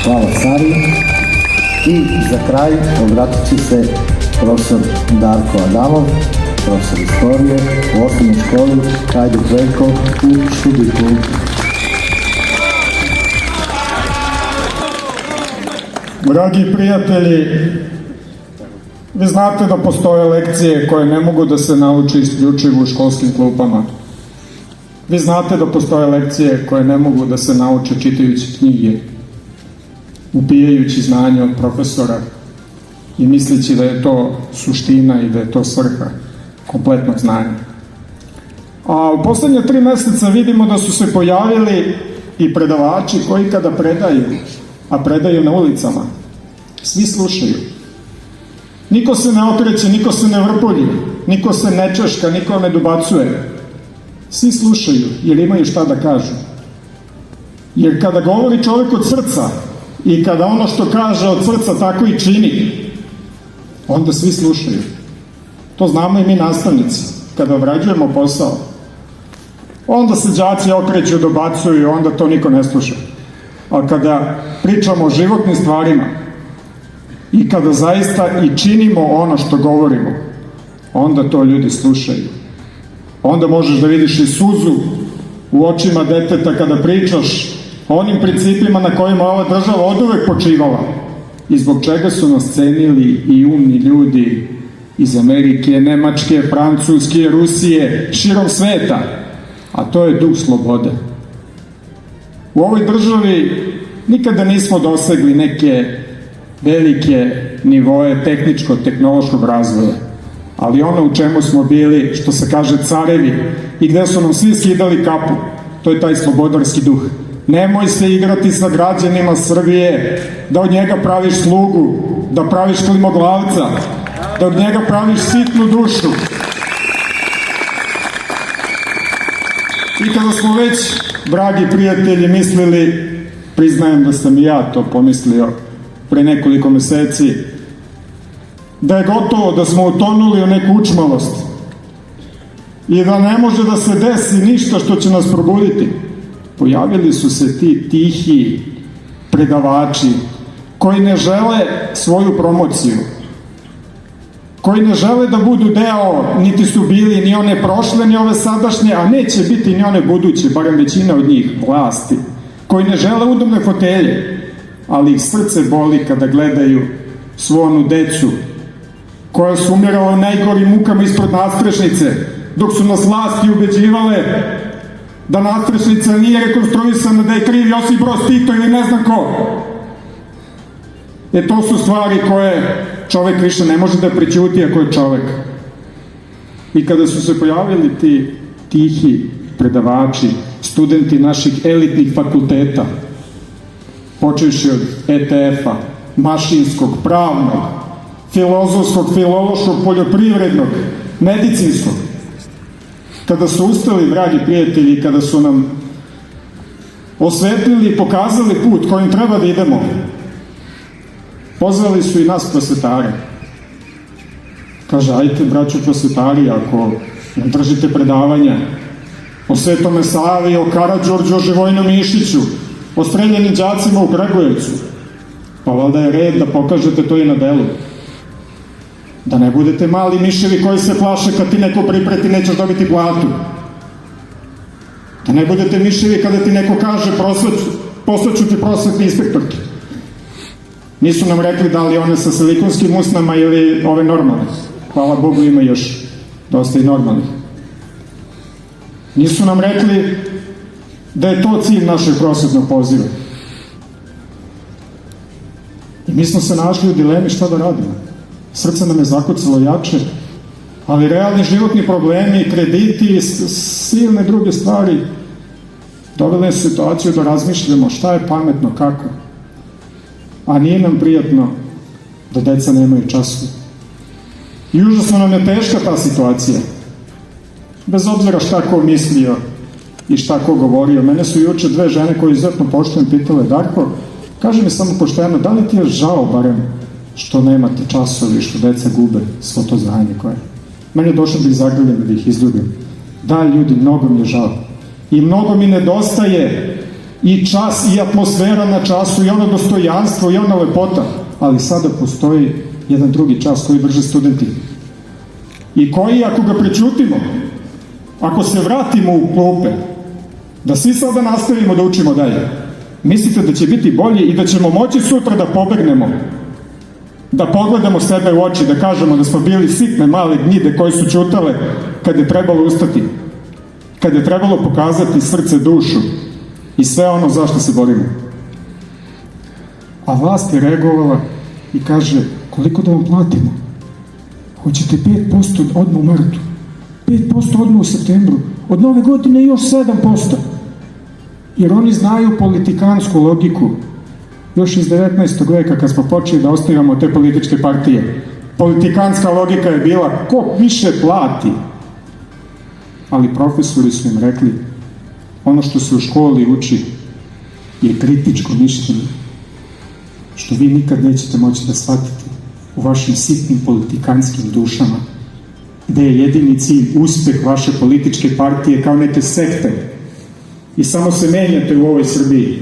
Hvala Sari. I za kraj obratit će se profesor Darko Adamov, profesor istorije u osnovnoj školi Hajduk Veljko u Šubiku. Dragi prijatelji, vi znate da postoje lekcije koje ne mogu da se nauče isključivo u školskim klupama. Vi znate da postoje lekcije koje ne mogu da se nauče čitajući knjige, upijajući znanje od profesora i misleći da je to suština i da je to svrha kompletnog znanja. A u poslednje 3 meseca vidimo da su se pojavili i predavači koji kada predaju, a predaju na ulicama, svi slušaju. Niko se ne okreće, niko se ne vrpolji, niko se ne češka, niko ne dobacuje. Svi slušaju jer imaju šta da kažu. Jer kada govori čovjek od srca i kada ono što kaže od srca tako i čini, onda svi slušaju. To znamo i mi nastavnici. Kada obrađujemo posao, onda se đaci okreću, dobacuju i onda to niko ne sluša. A kada pričamo o životnim stvarima i kada zaista i činimo ono što govorimo, onda to ljudi slušaju. Onda možeš da vidiš i suzu u očima deteta kada pričaš o onim principima na kojima ova država oduvek počivala i zbog čega su nas cenili i umni ljudi iz Amerike, Nemačke, Francuske, Rusije, širom sveta, a to je duh slobode. U ovoj državi nikada nismo dosegli neke velike nivoe tehničko-tehnološkog razvoja, ali ono u čemu smo bili, što se kaže, carevi i gde su nam svi skidali kapu, to je taj slobodarski duh. Nemoj se igrati sa građanima Srbije, da od njega praviš slugu, da praviš klimoglavca, da od njega praviš sitnu dušu. I kada smo već, dragi prijatelji, mislili, priznajem da sam i ja to pomislio pre nekoliko meseci, da je gotovo, da smo utonuli u neku učmalost i da ne može da se desi ništa što će nas probuditi, pojavili su se ti tihi predavači koji ne žele svoju promociju, koji ne žele da budu deo, niti su bili ni one prošle, ni ove sadašnje, a neće biti ni one buduće, barem većina od njih, vlasti, koji ne žele udobne fotelje, ali ih srce boli kada gledaju svu onu decu koja su umirala najgorim mukama ispod nadstrešnice, dok su nas vlasti ubeđivale da nadstrešnica nije rekonstruisana, da je kriv Josip Broz Tito ili ne znam ko. To su stvari koje čovek više ne može da prećuti ako je čovek. I kada su se pojavili ti tihi predavači, studenti naših elitnih fakulteta, počevši od ETF-a, mašinskog, pravnog, filozofskog, filološkog, poljoprivrednog, medicinskog, kada su ustali, dragi prijatelji, kada su nam osvetlili i pokazali put kojim treba da idemo, pozvali su i nas prosvetare. Kaže, ajte, braćo prosvetari, ako nam držite predavanja o Svetome Savi, o Karađorđu, o Živojinu Mišiću, o streljanim đacima u Kragujevcu, pa valjda je red da pokažete to i na delu. Da ne budete mali miševi koji se plaše kad ti neko pripreti nećeš dobiti platu. Da ne budete miševi kada ti neko kaže poslaću ti prosvetni inspektorke. Nisu nam rekli da li one sa silikonskim usnama ili ove normalne. Hvala Bogu, ima još dosta i normalnih. Nisu nam rekli da je to cilj našeg prosvetnog poziva. I mi smo se našli u dilemi šta da radimo. Srce nam je zakucalo jače, ali realni životni problemi, krediti i silne druge stvari dovele nas u situaciju da razmišljamo šta je pametno, kako. A nije nam prijatno da deca nemaju časova. I užasno nam je teška ta situacija. Bez obzira šta ko mislio i šta ko govorio. Mene su juče 2 žene koje izuzetno poštujem pitale, Darko, kaži mi samo pošteno, da li ti je žao barem što nemate časovi, što deca gube svo to znanje koje? Meni je došlo da ih zagrlim, da ih izljubim. Da, ljudi, mnogo mi je žao. I mnogo mi nedostaje i čas, i atmosfera na času, i ono dostojanstvo, i ona lepota. Ali sada postoji jedan drugi čas koji drže studenti. I koji, ako ga prećutimo, ako se vratimo u klupe, da svi sada nastavimo da učimo dalje, mislite da će biti bolje i da ćemo moći sutra da pobegnemo, da pogledamo sebe u oči, da kažemo da smo bili sitne male gnjide koje su ćutale kad je trebalo ustati, kad je trebalo pokazati srce, dušu i sve ono zašto se borimo. A vlast je reagovala i kaže, koliko da vam platimo? Hoćete 5% odmah u martu, 5% odmah u septembru, od nove godine još 7%. Jer oni znaju politikansku logiku. Još iz 19. veka kad smo počeli da osnivamo te političke partije, politikanska logika je bila ko više plati. Ali profesori su im rekli, ono što se u školi uči je kritičko mišljenje, što vi nikad nećete moći da shvatite u vašim sitnim politikanskim dušama, gde je jedini cilj uspeh vaše političke partije kao neke sekte i samo se menjate u ovoj Srbiji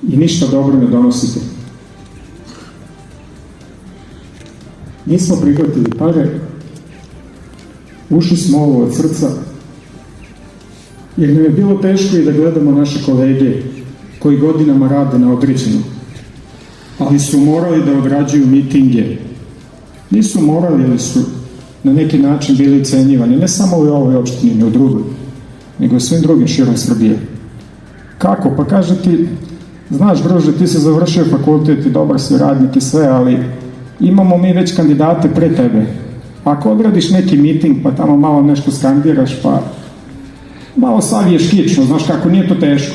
i ništa dobro ne donosite. Nismo prihvatili pare, ušli smo ovo od srca, jer nam je bilo teško i da gledamo naše kolege koji godinama rade na određeno, ali su morali da odrađuju mitinge. Nisu morali, ali su na neki način bili ucenjivani, ne samo u ovoj opštini, ne u drugoj, nego i svim drugim širom Srbije. Kako? Pa kaže ti, znaš, druže, ti si završio fakultet i dobar si radnik i sve, ali imamo mi već kandidate pre tebe. Ako odradiš neki miting, pa tamo malo nešto skandiraš, pa malo saviješ kično, znaš kako, nije to teško.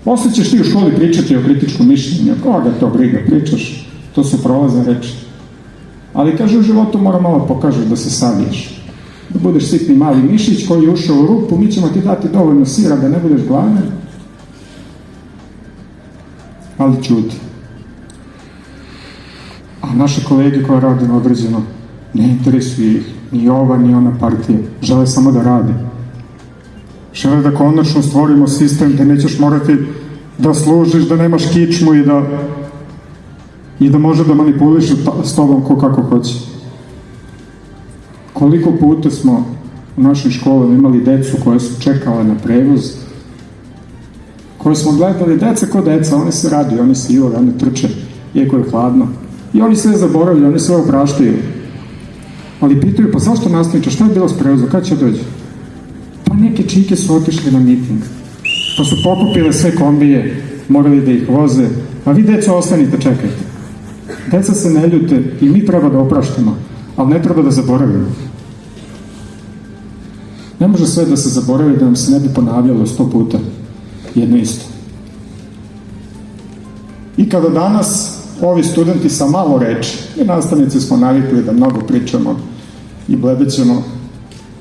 Posle ćeš ti u školi pričati o kritičkom mišljenju, koga to briga, pričaš, to su prolazne reči. Ali kaže, u životu mora malo pokažeš da se saviješ. Da budeš sitni mali mišić koji je ušao u rupu, mi ćemo ti dati dovoljno sira da ne budeš gladan. Ali ćuti. A naše kolege koje rade na određeno, ne interesuje ih ni ova ni ona partija. Žele samo da rade. Žele da konačno stvorimo sistem gde nećeš morati da služiš, da nemaš kičmu i da može da manipuliš s tobom ko kako hoće. Koliko puta smo u našoj školi imali decu koje su čekale na prevoz, koje smo gledali, deca ko deca, oni se radi, oni se jure, oni trče, iako je hladno. I oni sve zaboravljaju, oni sve opraštaju. Ali pitaju, pa zašto nastavniče, šta je bilo s prevozom, kada će dođe? Pa neke čike su otišli na miting, pa su pokupile sve kombije, morali da ih voze, a vi deco ostanite, čekajte. Deca se ne ljute i mi treba da opraštamo, ali ne treba da zaboravimo. Ne može sve da se zaboravi da nam se ne bi ponavljalo 100 puta jedno isto. I kada danas ovi studenti sa malo reči, i nastavnici smo navikli da mnogo pričamo i blebećemo,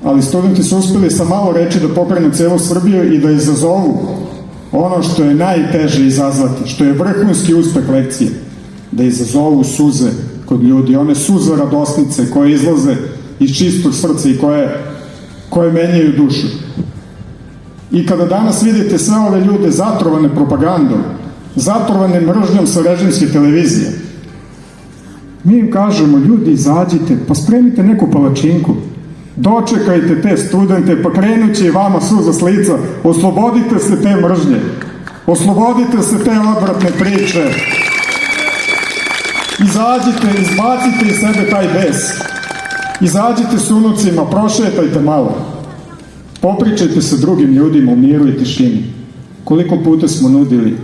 ali studenti su uspeli sa malo reči da pokrenu celu Srbiju i da izazovu ono što je najteže izazvati, što je vrhunski uspeh lekcije, da izazovu suze kod ljudi, one suze radosnice koje izlaze iz čistog srca i koje menjaju dušu. I kada danas vidite sve ove ljude zatrovane propagandom, zatrovane mržnjom sa režimske televizije, mi im kažemo, ljudi, izađite, pa spremite neku palačinku, dočekajte te studente, pa krenuće i vama suza s lica, oslobodite se te mržnje, oslobodite se te odvratne priče, izađite, izbacite iz sebe taj bes, izađite s unucima, prošetajte malo, popričajte sa drugim ljudima u miru i tišini. Koliko puta smo nudili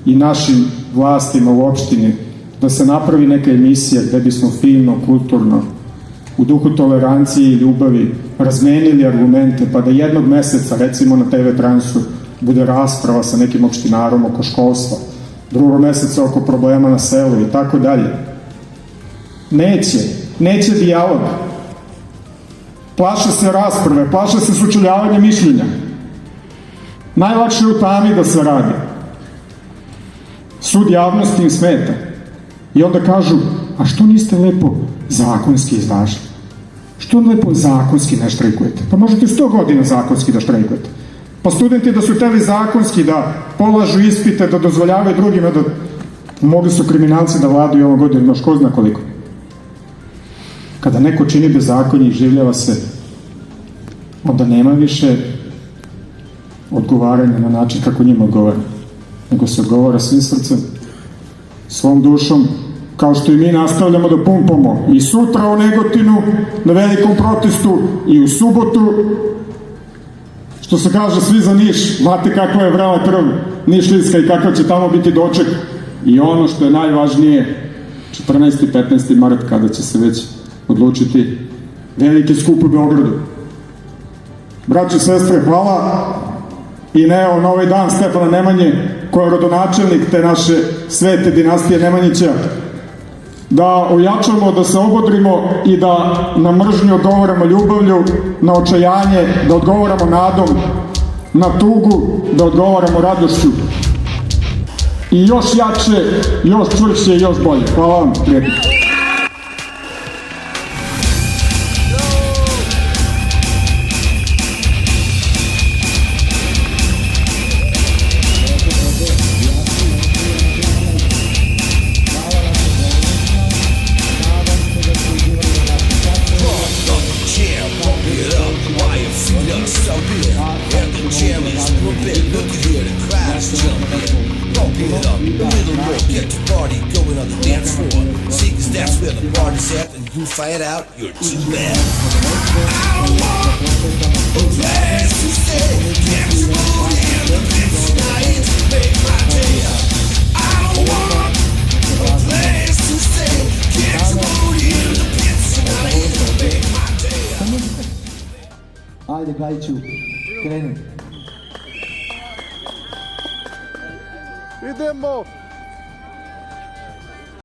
i našim vlastima u opštini da se napravi neka emisija gde bismo fino, kulturno, u duhu tolerancije i ljubavi razmenili argumente, pa da jednog meseca, recimo na TV Transu, bude rasprava sa nekim opštinarom oko školstva, drugog meseca oko problema na selu i tako dalje. Neće dijalog. Plaše se rasprave, plaše se sučeljavanja mišljenja. Najlakše je u tami da se radi. Sud javnosti im smeta. I onda kažu, a što niste lepo zakonski izašli? Što lepo zakonski ne štrajkujete? Pa možete 100 godina zakonski da štrajkujete. Pa studenti da su hteli zakonski da polažu ispite, da dozvoljavaju drugima da mogli su kriminalci da vladaju ovom godinu, još ko zna koliko. Kada neko čini bezakonje i življava se, onda nema više odgovaranja na način kako njima odgovara, nego se odgovara svim srcem, svom dušom, kao što i mi nastavljamo da pumpamo i sutra u Negotinu na velikom protestu i u subotu, što se kaže svi za Niš, znate kakva je vrela krv nišlijska i kakav će tamo biti doček. I ono što je najvažnije, 14. i 15. mart, kada će se već odlučiti veliki skup u Beogradu. Braći i sestre, hvala i Neo na ovaj dan Stefana Nemanje, koji je rodonačelnik te naše svete dinastije Nemanjića, da ojačamo, da se obodrimo i da na mržnju odgovaramo ljubavlju, na očajanje da odgovaramo nadom, na tugu da odgovaramo radošću. I još jače, još čvršće i još bolje. Hvala vam, prijatelji. Fight out, you're too bad. I don't want a place to stay. Can't you move in the bitch tonight? Make my day. I don't want a place to stay. Can't you move in the bitch tonight? Make my day. Ajde, Gajiću, kreni. Idemo!